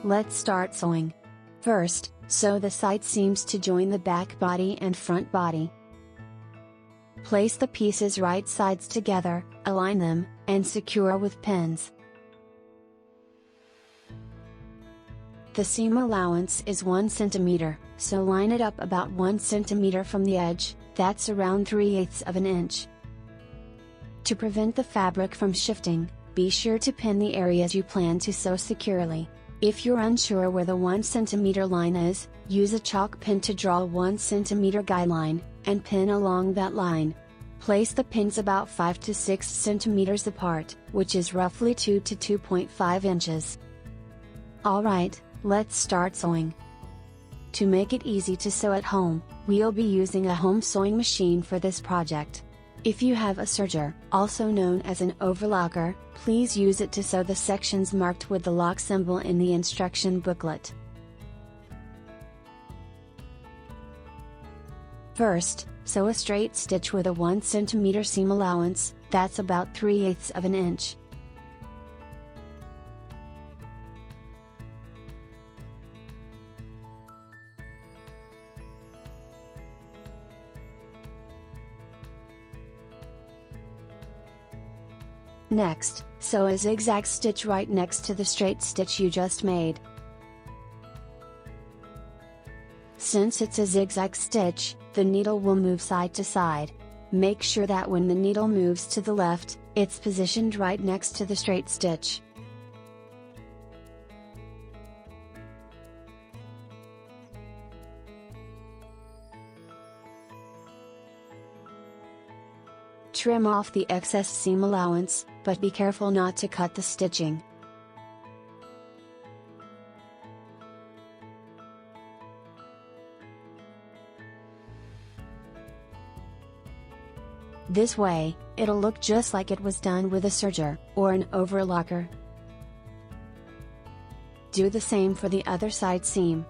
Let's start sewing. First, sew the side seams to join the back body and front body. Place the pieces right sides together, align them, and secure with pins. The seam allowance is 1 cm, so line it up about 1 cm from the edge, that's around 3/8 of an inch. To prevent the fabric from shifting, be sure to pin the areas you plan to sew securely. If you're unsure where the 1 cm line is, use a chalk pin to draw a 1 cm guideline, and pin along that line. Place the pins about 5 to 6 cm apart, which is roughly 2 to 2.5 inches. Alright, let's start sewing. To make it easy to sew at home, we'll be using a home sewing machine for this project. If you have a serger, also known as an overlocker, please use it to sew the sections marked with the lock symbol in the instruction booklet. First, sew a straight stitch with a 1 cm seam allowance, that's about 3/8 of an inch. Next, sew a zigzag stitch right next to the straight stitch you just made. Since it's a zigzag stitch, the needle will move side to side. Make sure that when the needle moves to the left, it's positioned right next to the straight stitch. Trim off the excess seam allowance, but be careful not to cut the stitching. This way, it'll look just like it was done with a serger, or an overlocker. Do the same for the other side seam.